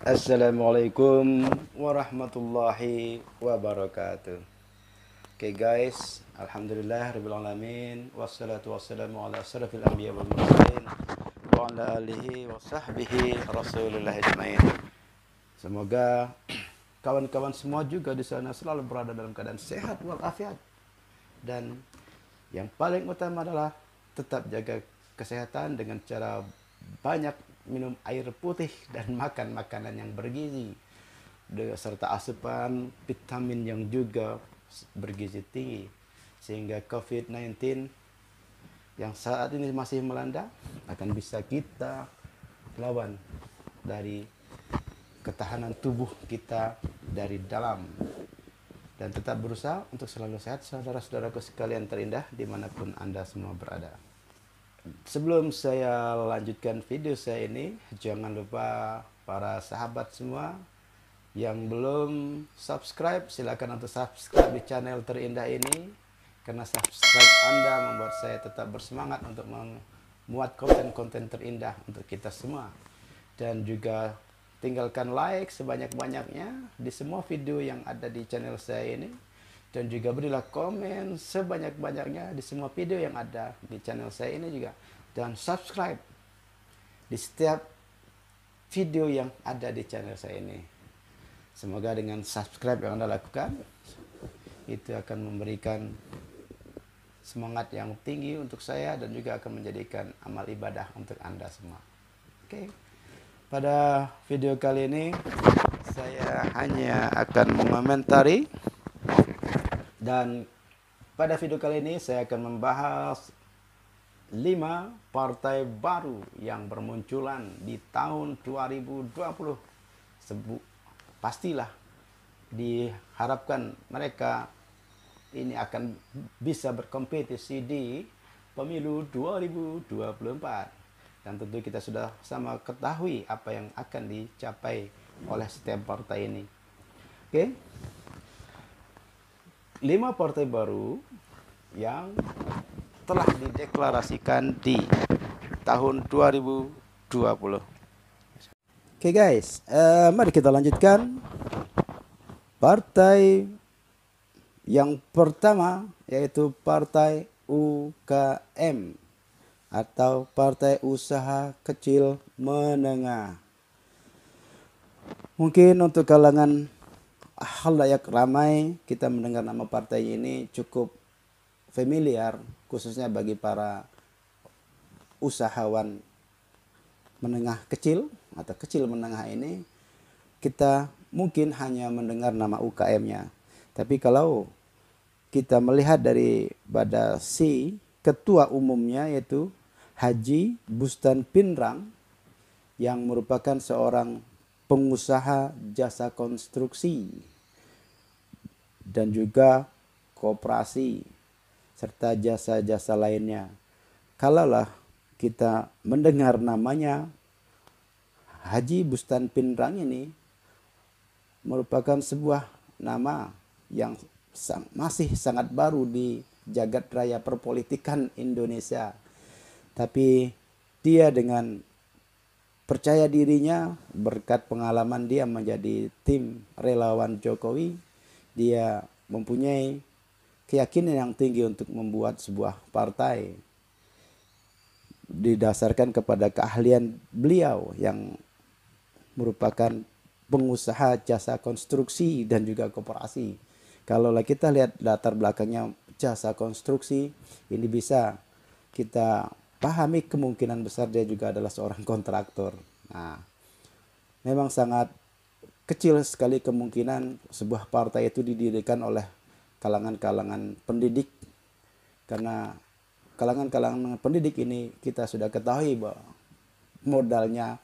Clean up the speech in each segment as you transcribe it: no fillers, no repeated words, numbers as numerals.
Assalamualaikum warahmatullahi wabarakatuh. Oke guys, alhamdulillah rabbil alamin wassalatu wassalamu ala asrafil anbiya wal mursalin wa ala alihi wa sahbihi rasulillah ajmain. Semoga kawan-kawan semua juga di sana selalu berada dalam keadaan sehat walafiat, dan yang paling utama adalah tetap jaga kesehatan dengan cara banyak minum air putih dan makan makanan yang bergizi serta asupan vitamin yang juga bergizi tinggi, sehingga COVID-19 yang saat ini masih melanda akan bisa kita lawan dari ketahanan tubuh kita dari dalam, dan tetap berusaha untuk selalu sehat saudara-saudaraku sekalian terindah dimanapun Anda semua berada. Sebelum saya lanjutkan video saya ini, jangan lupa para sahabat semua yang belum subscribe, silakan untuk subscribe di channel terindah ini, karena subscribe Anda membuat saya tetap bersemangat untuk memuat konten-konten terindah untuk kita semua. Dan juga tinggalkan like sebanyak-banyaknya di semua video yang ada di channel saya ini, dan juga berilah komen sebanyak-banyaknya di semua video yang ada di channel saya ini juga, dan subscribe di setiap video yang ada di channel saya ini. Semoga dengan subscribe yang Anda lakukan itu akan memberikan semangat yang tinggi untuk saya, dan juga akan menjadikan amal ibadah untuk Anda semua. Oke. Pada video kali ini saya hanya akan mengomentari, dan pada video kali ini saya akan membahas 5 partai baru yang bermunculan di tahun 2020. Pastilah diharapkan mereka ini akan bisa berkompetisi di pemilu 2024. Dan tentu kita sudah sama ketahui apa yang akan dicapai oleh setiap partai ini. Oke. 5 partai baru yang telah dideklarasikan di tahun 2020. Oke guys, mari kita lanjutkan. Partai yang pertama yaitu Partai UKM atau Partai Usaha Kecil Menengah. Mungkin untuk kalangan khalayak ramai kita mendengar nama partai ini cukup familiar, khususnya bagi para usahawan menengah kecil atau kecil menengah ini. Kita mungkin hanya mendengar nama UKM-nya, tapi kalau kita melihat daripada si ketua umumnya yaitu Haji Bustan Pinrang, yang merupakan seorang pengusaha jasa konstruksi dan juga koperasi serta jasa-jasa lainnya. Kalaulah kita mendengar namanya, Haji Bustan Pinrang ini merupakan sebuah nama yang masih sangat baru di jagat raya perpolitikan Indonesia. Tapi dia dengan percaya dirinya, berkat pengalaman dia menjadi tim relawan Jokowi, dia mempunyai keyakinan yang tinggi untuk membuat sebuah partai didasarkan kepada keahlian beliau yang merupakan pengusaha jasa konstruksi dan juga koperasi. Kalau kita lihat latar belakangnya jasa konstruksi, ini bisa kita pahami kemungkinan besar dia juga adalah seorang kontraktor. Nah, memang sangat kecil sekali kemungkinan sebuah partai itu didirikan oleh kalangan-kalangan pendidik, karena kalangan-kalangan pendidik ini kita sudah ketahui bahwa modalnya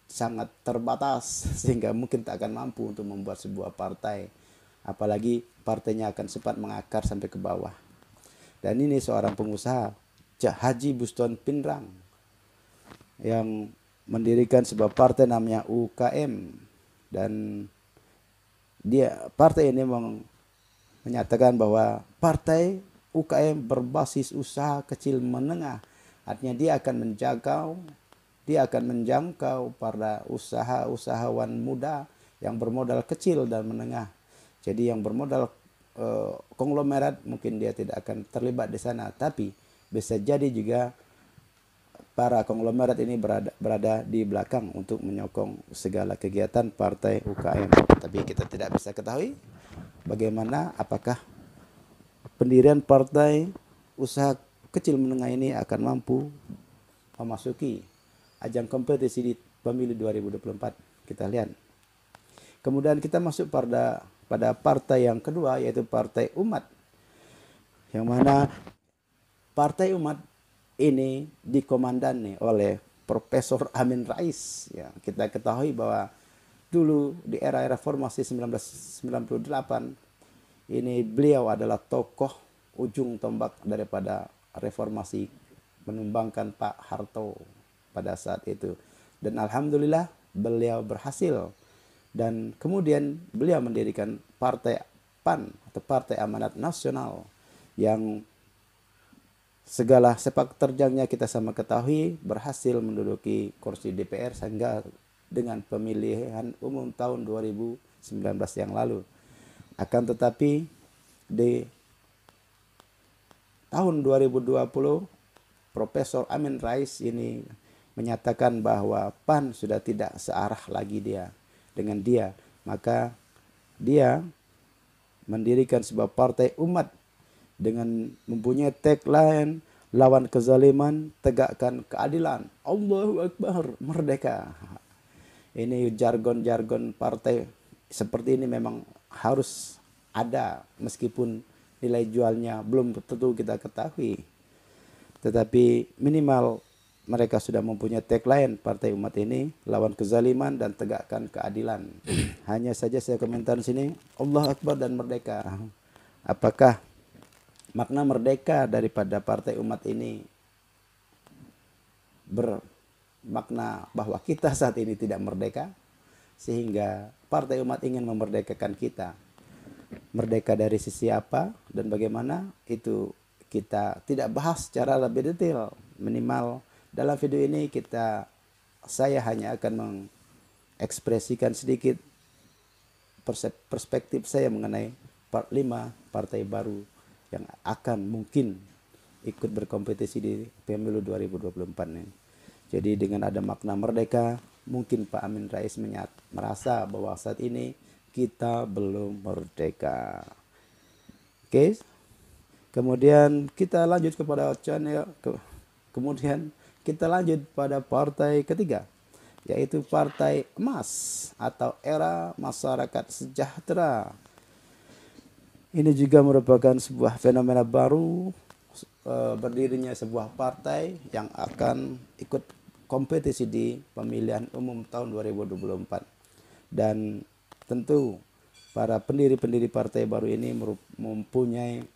sangat terbatas sehingga mungkin tak akan mampu untuk membuat sebuah partai, apalagi partainya akan sempat mengakar sampai ke bawah. Dan ini seorang pengusaha, Haji Bustan Pinrang, yang mendirikan sebuah partai namanya UKM, dan partai ini menyatakan bahwa partai UKM berbasis usaha kecil menengah, artinya dia akan menjangkau dia akan menjangkau para usahawan muda yang bermodal kecil dan menengah. Jadi yang bermodal konglomerat mungkin dia tidak akan terlibat di sana, tapi bisa jadi juga para konglomerat ini berada di belakang untuk menyokong segala kegiatan partai UKM. Tapi kita tidak bisa ketahui bagaimana, apakah pendirian partai usaha kecil menengah ini akan mampu memasuki ajang kompetisi di pemilu 2024. Kita lihat. Kemudian kita masuk pada partai yang kedua, yaitu Partai Umat. Yang mana Partai Umat ini dikomandani oleh Profesor Amin Rais. Ya, kita ketahui bahwa dulu di era reformasi 1998 ini beliau adalah tokoh ujung tombak daripada reformasi, menumbangkan Pak Harto pada saat itu. Dan alhamdulillah beliau berhasil. Dan kemudian beliau mendirikan Partai PAN atau Partai Amanat Nasional yang segala sepak terjangnya kita sama ketahui, berhasil menduduki kursi DPR sehingga dengan pemilihan umum tahun 2019 yang lalu. Akan tetapi di tahun 2020 Profesor Amin Rais ini menyatakan bahwa PAN sudah tidak searah lagi dengan dia. Maka dia mendirikan sebuah partai umat dengan mempunyai tagline lawan kezaliman, tegakkan keadilan. Allahu Akbar, merdeka. Ini jargon-jargon partai seperti ini memang harus ada, meskipun nilai jualnya belum tentu kita ketahui. Tetapi minimal mereka sudah mempunyai tagline partai umat ini, lawan kezaliman dan tegakkan keadilan. Hanya saja saya komentar di sini, Allah Akbar dan merdeka. Apakah makna merdeka daripada partai umat ini bermakna bahwa kita saat ini tidak merdeka, sehingga partai umat ingin memerdekakan kita? Merdeka dari sisi apa dan bagaimana, itu kita tidak bahas secara lebih detail. Minimal dalam video ini saya hanya akan mengekspresikan sedikit perspektif saya mengenai 5 partai baru yang akan mungkin ikut berkompetisi di pemilu 2024 ini. Jadi dengan ada makna merdeka, mungkin Pak Amin Rais merasa bahwa saat ini kita belum merdeka. Oke. Kemudian kita lanjut kepada kemudian kita lanjut pada partai ketiga, yaitu Partai Emas atau Era Masyarakat Sejahtera. Ini juga merupakan sebuah fenomena baru, berdirinya sebuah partai yang akan ikut kompetisi di pemilihan umum tahun 2024. Dan tentu para pendiri-pendiri partai baru ini mempunyai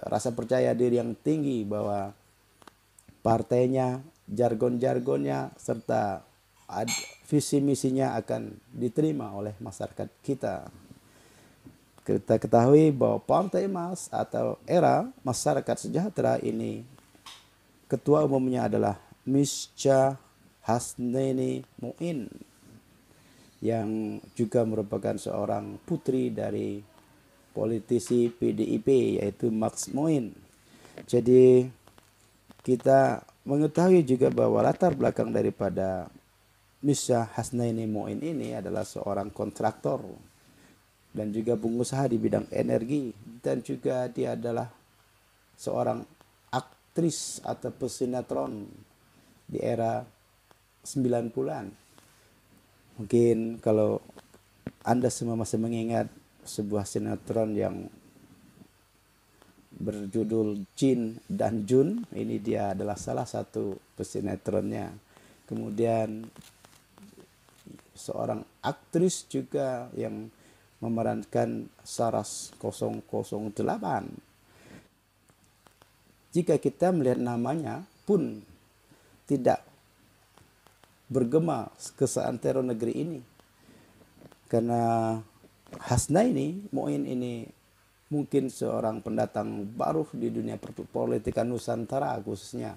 rasa percaya diri yang tinggi bahwa partainya, jargon-jargonnya, serta visi misinya akan diterima oleh masyarakat kita. Kita ketahui bahwa Partai Emas atau Era Masyarakat Sejahtera ini ketua umumnya adalah Mischa Hasnaini Muin, yang juga merupakan seorang putri dari politisi PDIP yaitu Max Muin. Jadi kita mengetahui juga bahwa latar belakang daripada Mischa Hasnaini Muin ini adalah seorang kontraktor dan juga pengusaha di bidang energi, dan juga dia adalah seorang aktris atau pesinetron di era 90-an. Mungkin kalau Anda semua masih mengingat sebuah sinetron yang berjudul Jin dan Jun, ini dia adalah salah satu pesinetronnya. Kemudian seorang aktris juga yang memerankan Saras 008. Jika kita melihat namanya pun tidak bergema ke seantero negeri ini, karena Hasnaini Muin ini mungkin seorang pendatang baru di dunia perpolitikan Nusantara, khususnya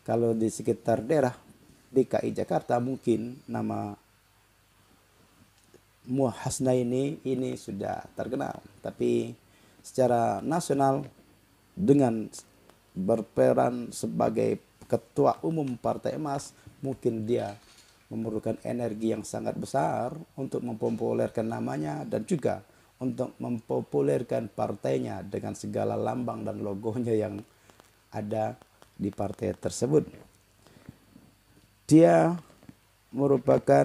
kalau di sekitar daerah DKI Jakarta mungkin nama Muhasnaini ini sudah terkenal, tapi secara nasional dengan berperan sebagai ketua umum Partai Emas, mungkin dia memerlukan energi yang sangat besar untuk mempopulerkan namanya dan juga untuk mempopulerkan partainya dengan segala lambang dan logonya yang ada di partai tersebut. Dia merupakan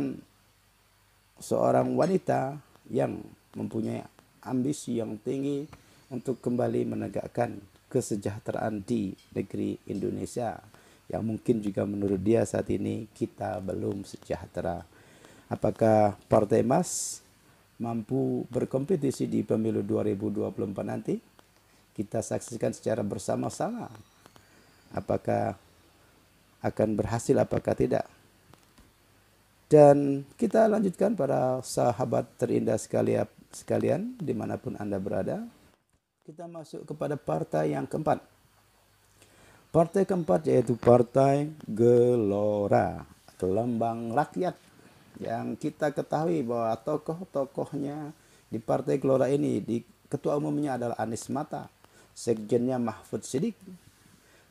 seorang wanita yang mempunyai ambisi yang tinggi untuk kembali menegakkan kesejahteraan di negeri Indonesia, yang mungkin juga menurut dia saat ini kita belum sejahtera. Apakah Partai Emas mampu berkompetisi di pemilu 2024 nanti? Kita saksikan secara bersama-sama. Apakah akan berhasil, apakah tidak? Dan kita lanjutkan para sahabat terindah sekalian dimanapun Anda berada. Kita masuk kepada partai yang keempat. Partai keempat yaitu Partai Gelora, Gelembang Rakyat. Yang kita ketahui bahwa tokoh-tokohnya di Partai Gelora ini, di ketua umumnya adalah Anies Mata, sekjennya Mahfud Siddiq,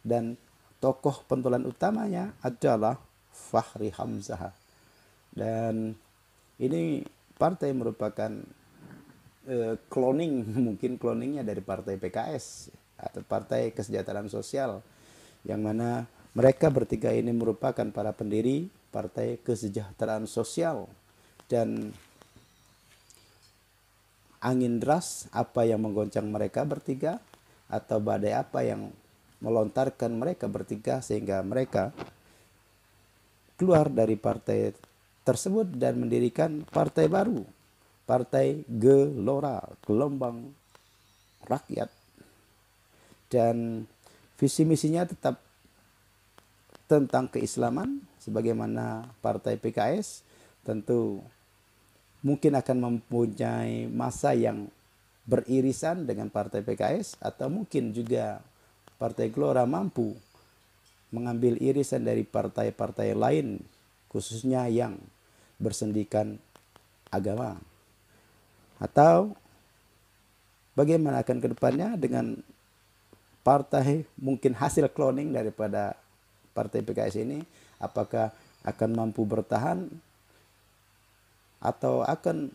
dan tokoh pentolan utamanya adalah Fachri Hamzah. Dan ini partai merupakan mungkin cloningnya dari partai PKS atau Partai Kesejahteraan Sosial, yang mana mereka bertiga ini merupakan para pendiri Partai Kesejahteraan Sosial. Dan angin deras apa yang menggoncang mereka bertiga, atau badai apa yang melontarkan mereka bertiga sehingga mereka keluar dari partai tersebut dan mendirikan partai baru, Partai Gelora, Gelombang Rakyat. Dan visi misinya tetap tentang keislaman, sebagaimana partai PKS tentu mungkin akan mempunyai masa yang beririsan dengan partai PKS, atau mungkin juga Partai Gelora mampu mengambil irisan dari partai-partai lain, khususnya yang bersendikan agama. Atau bagaimana akan ke depannya dengan partai mungkin hasil cloning daripada partai PKS ini, apakah akan mampu bertahan atau akan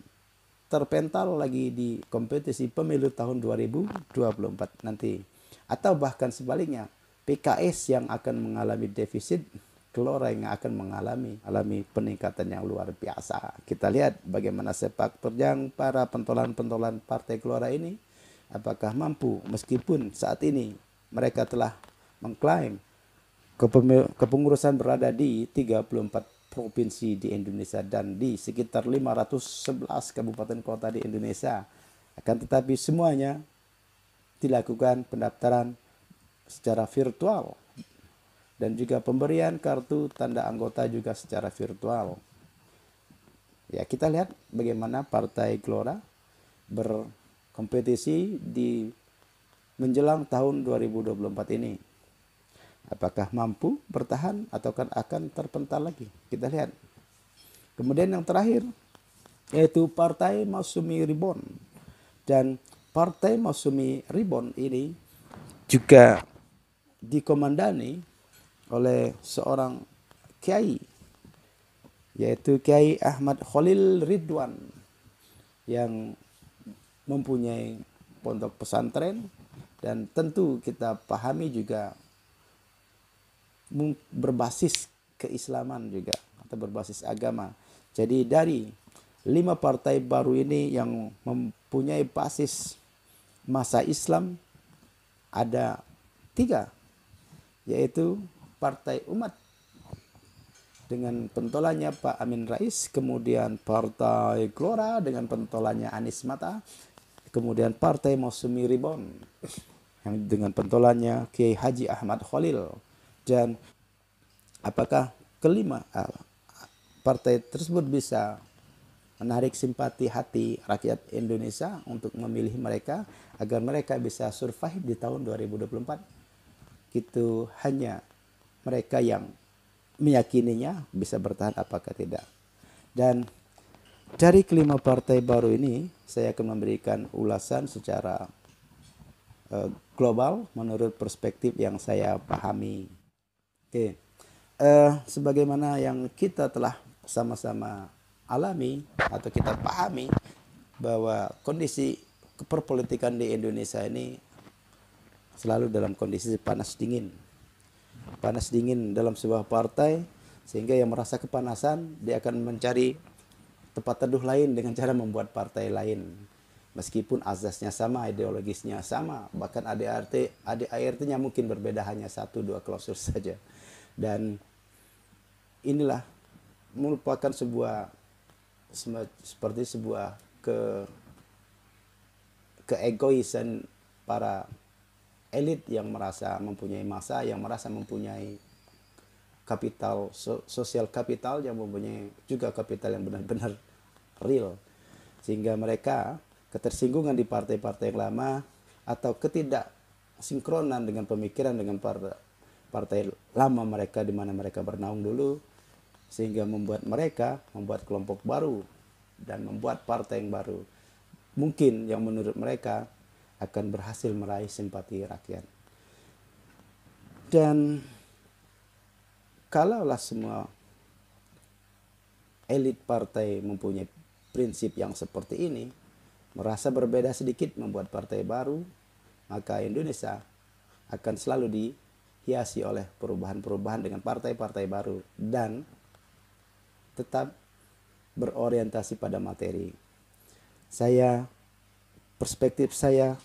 terpental lagi di kompetisi pemilu tahun 2024 nanti, atau bahkan sebaliknya PKS yang akan mengalami defisit, Gelora yang akan mengalami peningkatan yang luar biasa. Kita lihat bagaimana sepak terjang para pentolan-pentolan Partai Gelora ini, apakah mampu meskipun saat ini mereka telah mengklaim kepengurusan berada di 34 provinsi di Indonesia dan di sekitar 511 kabupaten kota di Indonesia. Akan tetapi semuanya dilakukan pendaftaran secara virtual, dan juga pemberian kartu tanda anggota juga secara virtual. Ya, kita lihat bagaimana Partai Gelora berkompetisi di menjelang tahun 2024 ini. Apakah mampu bertahan ataukah akan terpental lagi? Kita lihat. Kemudian yang terakhir yaitu Partai Masyumi Reborn. Dan Partai Masyumi Reborn ini juga dikomandani oleh seorang kiai, yaitu Kiai Ahmad Khalil Ridwan, yang mempunyai pondok pesantren, dan tentu kita pahami juga berbasis keislaman juga atau berbasis agama. Jadi dari 5 partai baru ini yang mempunyai basis masa Islam ada 3, yaitu Partai Umat dengan pentolannya Pak Amin Rais, kemudian Partai Gelora dengan pentolannya Anies Mata, kemudian Partai Masyumi Reborn yang dengan pentolannya Kiai Haji Ahmad Khalil. Dan apakah kelima partai tersebut bisa menarik simpati hati rakyat Indonesia untuk memilih mereka agar mereka bisa survive di tahun 2024? Itu hanya mereka yang meyakininya bisa bertahan apakah tidak. Dan dari kelima partai baru ini saya akan memberikan ulasan secara global menurut perspektif yang saya pahami. Oke. Sebagaimana yang kita telah sama-sama alami atau kita pahami bahwa kondisi perpolitikan di Indonesia ini selalu dalam kondisi panas dingin. Panas dingin dalam sebuah partai, sehingga yang merasa kepanasan dia akan mencari tempat teduh lain dengan cara membuat partai lain. Meskipun azasnya sama, ideologisnya sama, bahkan ADART-nya mungkin berbeda hanya 1-2 klausul saja. Dan inilah merupakan seperti sebuah keegoisan para elit yang merasa mempunyai massa, yang merasa mempunyai kapital, sosial kapital, yang mempunyai juga kapital yang benar-benar real. Sehingga mereka ketersinggungan di partai-partai yang lama atau ketidaksinkronan dengan pemikiran dengan partai lama mereka di mana mereka bernaung dulu, sehingga membuat kelompok baru dan membuat partai yang baru. Mungkin yang menurut mereka akan berhasil meraih simpati rakyat. Dan kalaulah semua elit partai mempunyai prinsip yang seperti ini, merasa berbeda sedikit membuat partai baru, maka Indonesia akan selalu dihiasi oleh perubahan-perubahan dengan partai-partai baru dan tetap berorientasi pada materi. Perspektif saya,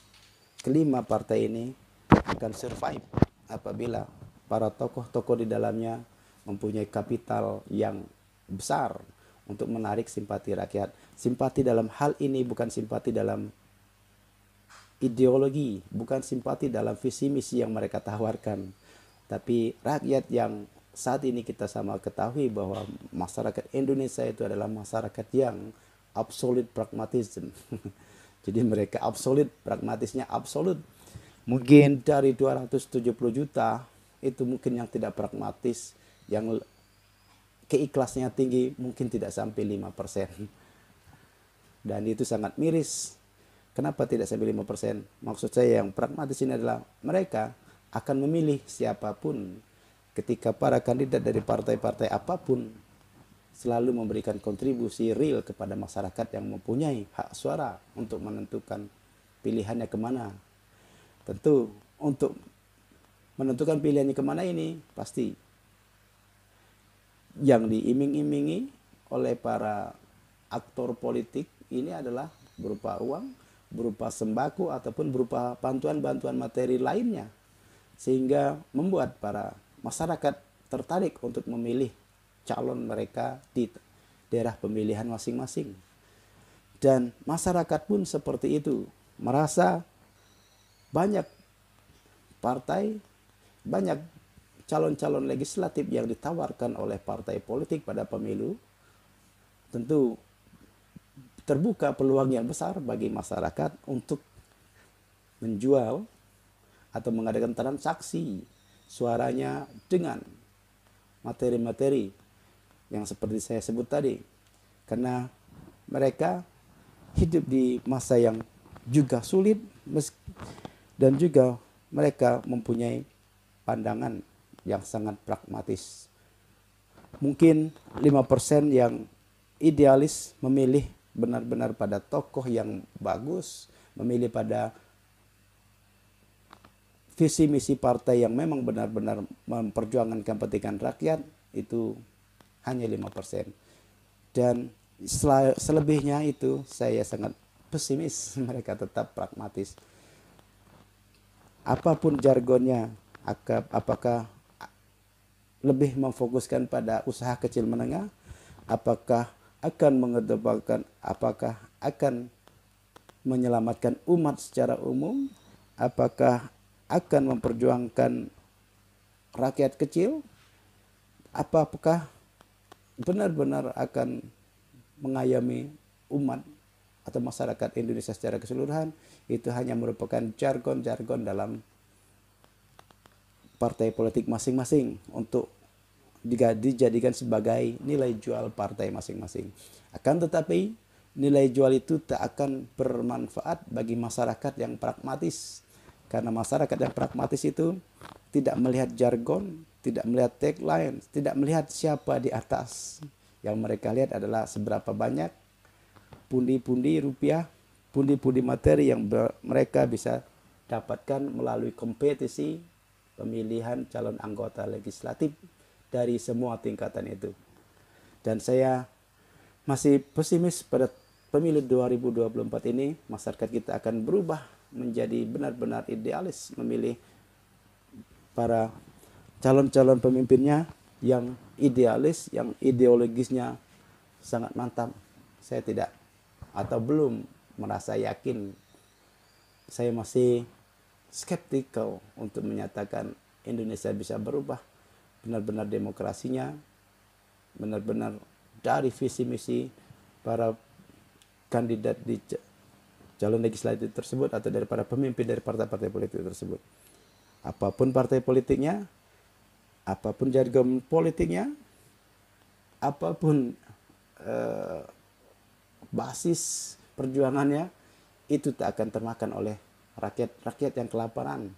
kelima partai ini akan survive apabila para tokoh-tokoh di dalamnya mempunyai kapital yang besar untuk menarik simpati rakyat. Simpati dalam hal ini bukan simpati dalam ideologi, bukan simpati dalam visi misi yang mereka tawarkan, tapi rakyat yang saat ini kita sama ketahui bahwa masyarakat Indonesia itu adalah masyarakat yang absolute pragmatism. Jadi mereka absolut, pragmatisnya absolut. Mungkin dari 270 juta itu mungkin yang tidak pragmatis, yang keikhlasannya tinggi mungkin tidak sampai 5%. Dan itu sangat miris. Kenapa tidak sampai 5%? Maksud saya yang pragmatis ini adalah mereka akan memilih siapapun ketika para kandidat dari partai-partai apapun selalu memberikan kontribusi real kepada masyarakat yang mempunyai hak suara untuk menentukan pilihannya kemana. Tentu untuk menentukan pilihannya kemana ini pasti yang diiming-imingi oleh para aktor politik ini adalah berupa uang, berupa sembako, ataupun berupa bantuan-bantuan materi lainnya, sehingga membuat para masyarakat tertarik untuk memilih calon mereka di daerah pemilihan masing-masing. Dan masyarakat pun seperti itu, merasa banyak partai, banyak calon-calon legislatif yang ditawarkan oleh partai politik pada pemilu. Tentu terbuka peluang yang besar bagi masyarakat untuk menjual atau mengadakan transaksi suaranya dengan materi-materi yang seperti saya sebut tadi. Karena mereka hidup di masa yang juga sulit dan juga mereka mempunyai pandangan yang sangat pragmatis. Mungkin 5% yang idealis memilih benar-benar pada tokoh yang bagus, memilih pada visi misi partai yang memang benar-benar memperjuangkan kepentingan rakyat, itu hanya 5%. Dan selebihnya itu saya sangat pesimis, mereka tetap pragmatis. Apapun jargonnya, apakah lebih memfokuskan pada usaha kecil menengah, apakah akan mengedepankan, apakah akan menyelamatkan umat secara umum, apakah akan memperjuangkan rakyat kecil, apakah benar-benar akan mengayomi umat atau masyarakat Indonesia secara keseluruhan. Itu hanya merupakan jargon-jargon dalam partai politik masing-masing untuk dijadikan sebagai nilai jual partai masing-masing. Akan tetapi nilai jual itu tak akan bermanfaat bagi masyarakat yang pragmatis. Karena masyarakat yang pragmatis itu tidak melihat jargon, tidak melihat tagline, tidak melihat siapa di atas. Yang mereka lihat adalah seberapa banyak pundi-pundi rupiah, pundi-pundi materi yang mereka bisa dapatkan melalui kompetisi pemilihan calon anggota legislatif dari semua tingkatan itu. Dan saya masih pesimis pada pemilu 2024 ini masyarakat kita akan berubah menjadi benar-benar idealis memilih para calon-calon pemimpinnya yang idealis, yang ideologisnya sangat mantap. Saya tidak atau belum merasa yakin. Saya masih skeptikal untuk menyatakan Indonesia bisa berubah benar-benar demokrasinya, benar-benar dari visi misi para kandidat di calon legislatif tersebut atau dari para pemimpin dari partai-partai politik tersebut. Apapun partai politiknya, apapun jargon politiknya, apapun basis perjuangannya, itu tak akan termakan oleh rakyat-rakyat yang kelaparan,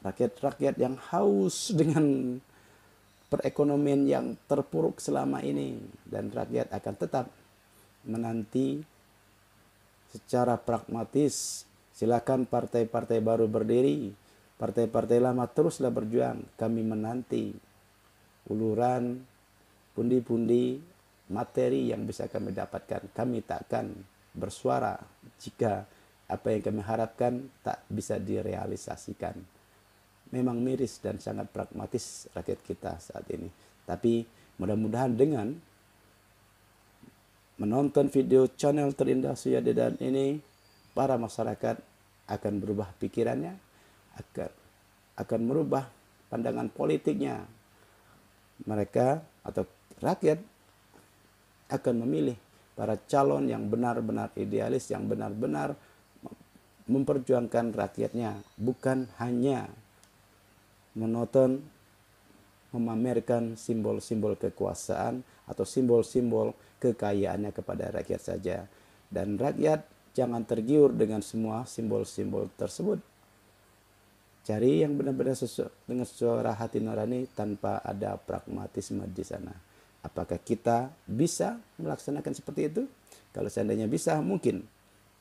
rakyat-rakyat yang haus dengan perekonomian yang terpuruk selama ini. Dan rakyat akan tetap menanti secara pragmatis. Silakan partai-partai baru berdiri, partai-partai lama teruslah berjuang. Kami menanti uluran pundi-pundi materi yang bisa kami dapatkan. Kami takkan bersuara jika apa yang kami harapkan tak bisa direalisasikan. Memang miris dan sangat pragmatis rakyat kita saat ini. Tapi mudah-mudahan dengan menonton video channel Terindah Surya Dedan ini, para masyarakat akan berubah pikirannya, akan merubah pandangan politiknya. Mereka atau rakyat akan memilih para calon yang benar-benar idealis, yang benar-benar memperjuangkan rakyatnya, bukan hanya menonton memamerkan simbol-simbol kekuasaan atau simbol-simbol kekayaannya kepada rakyat saja. Dan rakyat jangan tergiur dengan semua simbol-simbol tersebut. Cari yang benar-benar dengan suara hati nurani tanpa ada pragmatisme di sana. Apakah kita bisa melaksanakan seperti itu? Kalau seandainya bisa, mungkin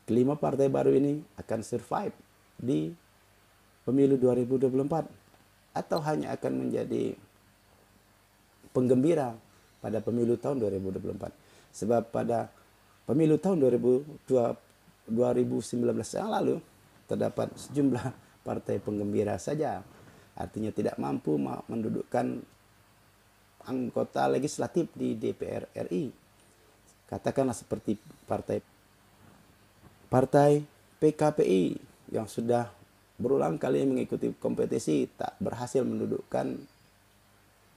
kelima partai baru ini akan survive di pemilu 2024 atau hanya akan menjadi penggembira pada pemilu tahun 2024. Sebab pada pemilu tahun 2019 yang lalu terdapat sejumlah partai penggembira saja. Artinya tidak mampu mendudukkan anggota legislatif di DPR RI. Katakanlah seperti partai PKPI yang sudah berulang kali mengikuti kompetisi tak berhasil mendudukkan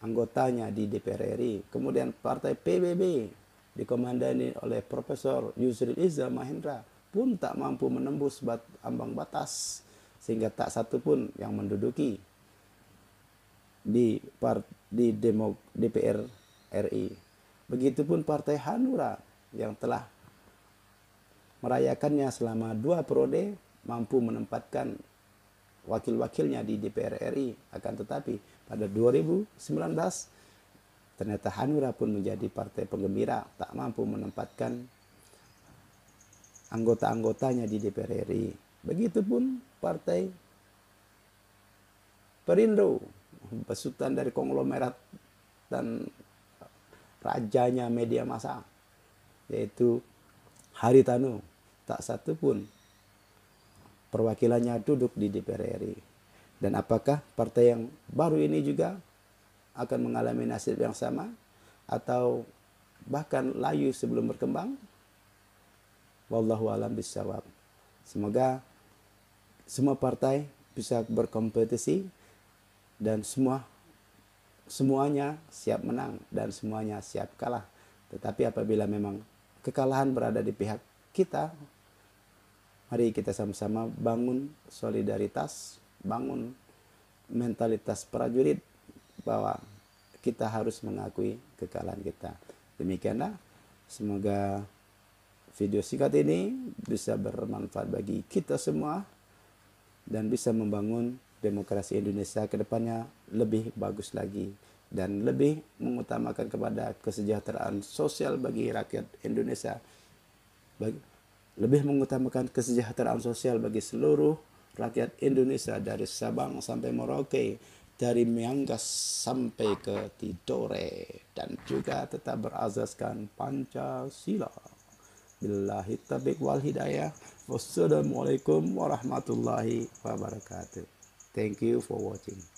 anggotanya di DPR RI. Kemudian partai PBB dikomandani oleh Profesor Yusril Iza Mahendra pun tak mampu menembus ambang batas sehingga tak satu pun yang menduduki di DPR RI. Begitupun partai Hanura yang telah merayakannya selama 2 periode mampu menempatkan wakil-wakilnya di DPR RI. Akan tetapi pada 2019 ternyata Hanura pun menjadi partai penggembira, tak mampu menempatkan anggota-anggotanya di DPR RI. Begitupun partai Perindo, besutan dari konglomerat dan rajanya media massa, yaitu Haritanu, tak satu pun perwakilannya duduk di DPR RI. Dan apakah partai yang baru ini juga akan mengalami nasib yang sama atau bahkan layu sebelum berkembang? Wallahu a'lam bishawab. Semoga semua partai bisa berkompetisi dan semuanya siap menang dan semuanya siap kalah. Tetapi apabila memang kekalahan berada di pihak kita, mari kita sama-sama bangun solidaritas, bangun mentalitas prajurit bahwa kita harus mengakui kekalahan kita. Demikianlah, semoga video singkat ini bisa bermanfaat bagi kita semua dan bisa membangun demokrasi Indonesia ke depannya lebih bagus lagi dan lebih mengutamakan kepada kesejahteraan sosial bagi rakyat Indonesia, lebih mengutamakan kesejahteraan sosial bagi seluruh rakyat Indonesia dari Sabang sampai Merauke, dari Miangas sampai ke Tidore, dan juga tetap berazaskan Pancasila. Billahi taufiq wal hidayah. Wassalamualaikum warahmatullahi wabarakatuh. Thank you for watching.